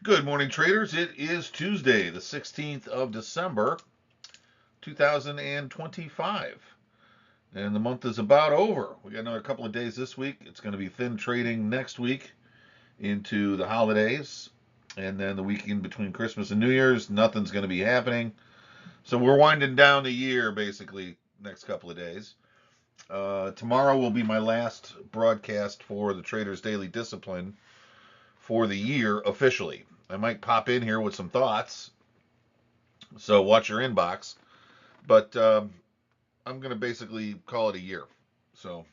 Good morning, traders. It is Tuesday, the 16th of December, 2025. And the month is about over. We got another couple of days this week. It's going to be thin trading next week into the holidays. And then the weekend between Christmas and New Year's, nothing's going to be happening. So we're winding down the year, basically, next couple of days. Tomorrow will be my last broadcast for the Traders Daily Discipline for the year officially. I might pop in here with some thoughts, so watch your inbox. But I'm going to basically call it a year. So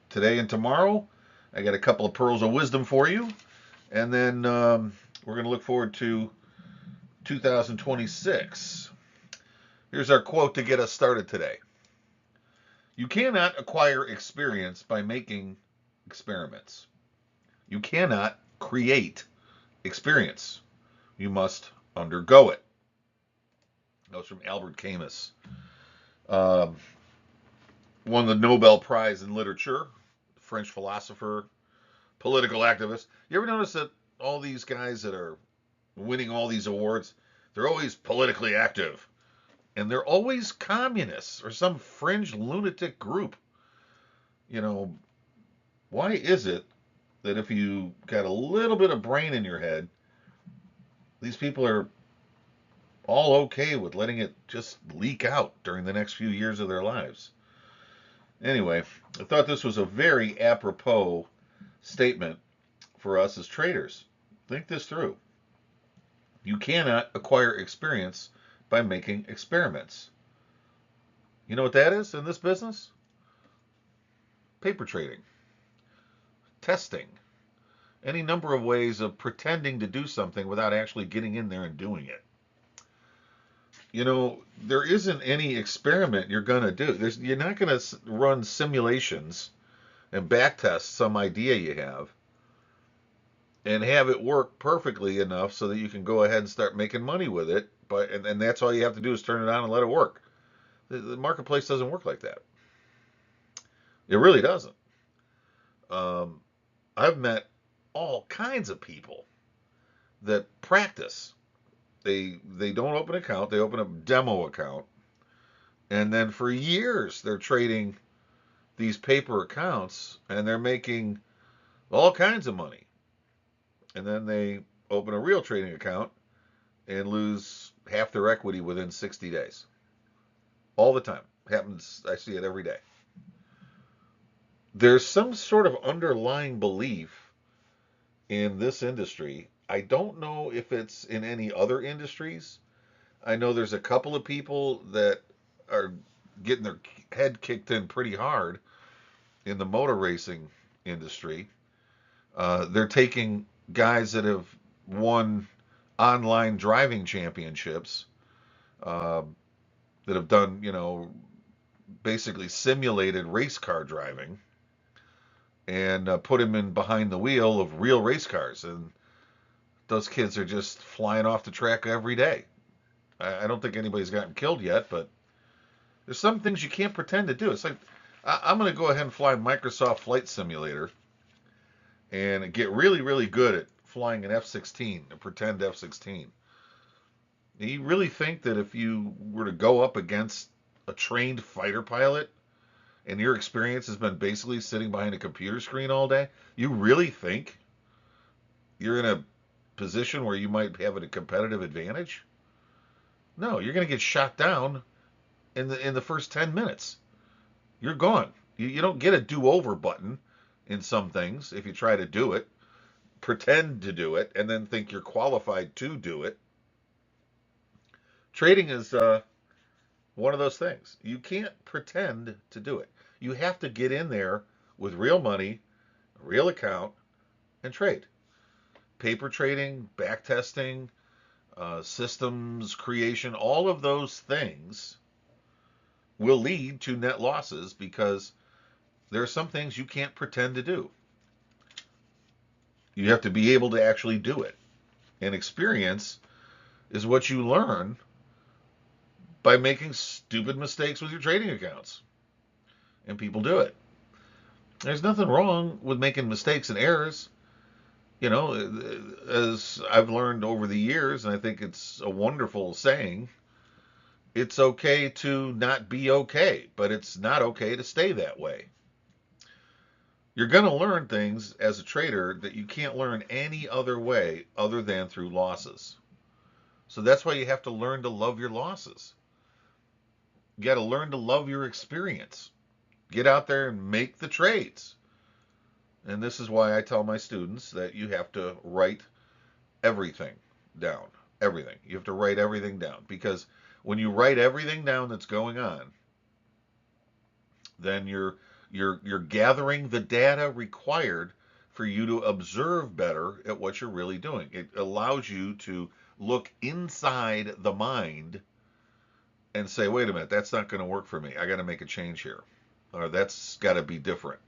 today and tomorrow, I got a couple of pearls of wisdom for you. And then we're going to look forward to 2026. Here's our quote to get us started today. You cannot acquire experience by making experiments. You cannot create experience. You must undergo it. That was from Albert Camus. Won the Nobel Prize in Literature, French philosopher, political activist. You ever notice that all these guys that are winning all these awards, they're always politically active. And they're always communists or some fringe lunatic group. You know, why is it that if you got a little bit of brain in your head, these people are all okay with letting it just leak out during the next few years of their lives? Anyway, I thought this was a very apropos statement for us as traders. Think this through. You cannot acquire experience by making experiments. You know what that is in this business? Paper trading, testing, any number of ways of pretending to do something without actually getting in there and doing it. You know, there isn't any experiment you're going to do. You're not going to run simulations and backtest some idea you have and have it work perfectly enough so that you can go ahead and start making money with it. And that's all you have to do is turn it on and let it work. The marketplace doesn't work like that. It really doesn't. I've met all kinds of people that practice. They don't open an account. They open a demo account, and then for years they're trading these paper accounts, and they're making all kinds of money. And then they open a real trading account and lose half their equity within 60 days. All the time. Happens. I see it every day. There's some sort of underlying belief in this industry. I don't know if it's in any other industries. I know there's a couple of people that are getting their head kicked in pretty hard in the motor racing industry. They're taking guys that have won online driving championships, uh, that have done, basically simulated race car driving, and put him in behind the wheel of real race cars. And those kids are just flying off the track every day. I don't think anybody's gotten killed yet, but there's some things you can't pretend to do. It's like, I'm going to go ahead and fly Microsoft Flight Simulator and get really, really good at flying an F-16, a pretend F-16. You really think that if you were to go up against a trained fighter pilot and your experience has been basically sitting behind a computer screen all day, you really think you're in a position where you might have a competitive advantage? No, you're going to get shot down in the first 10 minutes. You're gone. You don't get a do-over button in some things if you try to do it, pretend to do it, and then think you're qualified to do it. Trading is one of those things. You can't pretend to do it. You have to get in there with real money, a real account, and trade. Paper trading, back testing, systems creation, all of those things will lead to net losses because there are some things you can't pretend to do. You have to be able to actually do it. And experience is what you learn by making stupid mistakes with your trading accounts. And people do it. There's nothing wrong with making mistakes and errors. You know, as I've learned over the years, and I think it's a wonderful saying, it's okay to not be okay, but it's not okay to stay that way. You're going to learn things as a trader that you can't learn any other way other than through losses. So that's why you have to learn to love your losses. You got to learn to love your experience. Get out there and make the trades. And this is why I tell my students that you have to write everything down. Everything. You have to write everything down because when you write everything down that's going on, then you're gathering the data required for you to observe better at what you're really doing. It allows you to look inside the mind and say, wait a minute, that's not going to work for me. I got to make a change here. Or that's got to be different.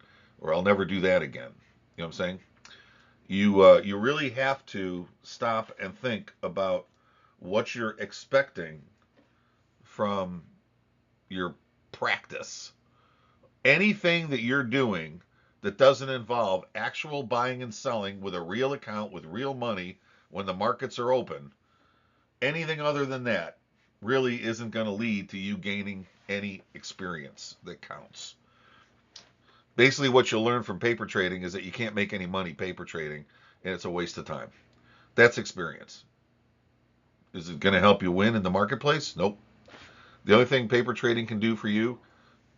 Or I'll never do that again. You know what I'm saying? You really have to stop and think about what you're expecting from your practice. Anything that you're doing that doesn't involve actual buying and selling with a real account with real money when the markets are open, anything other than that really isn't going to lead to you gaining any experience that counts. Basically, what you'll learn from paper trading is that you can't make any money paper trading, and it's a waste of time. That's experience. Is it going to help you win in the marketplace? Nope. The only thing paper trading can do for you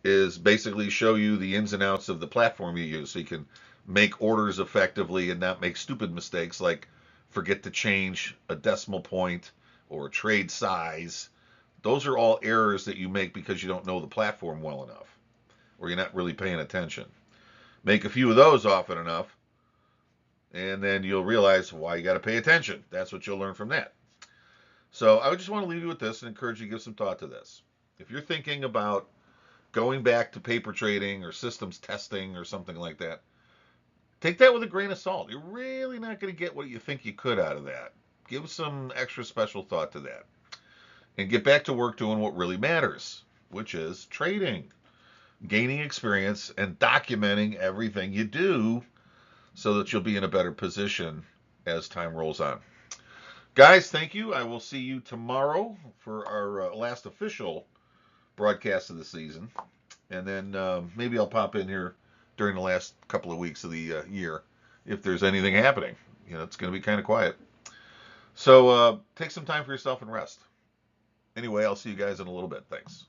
is basically show you the ins and outs of the platform you use so you can make orders effectively and not make stupid mistakes like forget to change a decimal point or trade size. Those are all errors that you make because you don't know the platform well enough or you're not really paying attention. Make a few of those often enough, and then you'll realize why you got to pay attention. That's what you'll learn from that. So I just want to leave you with this and encourage you to give some thought to this. If you're thinking about going back to paper trading or systems testing or something like that, take that with a grain of salt. You're really not going to get what you think you could out of that. Give some extra special thought to that. And get back to work doing what really matters, which is trading, gaining experience, and documenting everything you do so that you'll be in a better position as time rolls on. Guys, thank you. I will see you tomorrow for our last official broadcast of the season. And then maybe I'll pop in here during the last couple of weeks of the year if there's anything happening. You know, it's going to be kind of quiet. So take some time for yourself and rest. Anyway, I'll see you guys in a little bit. Thanks.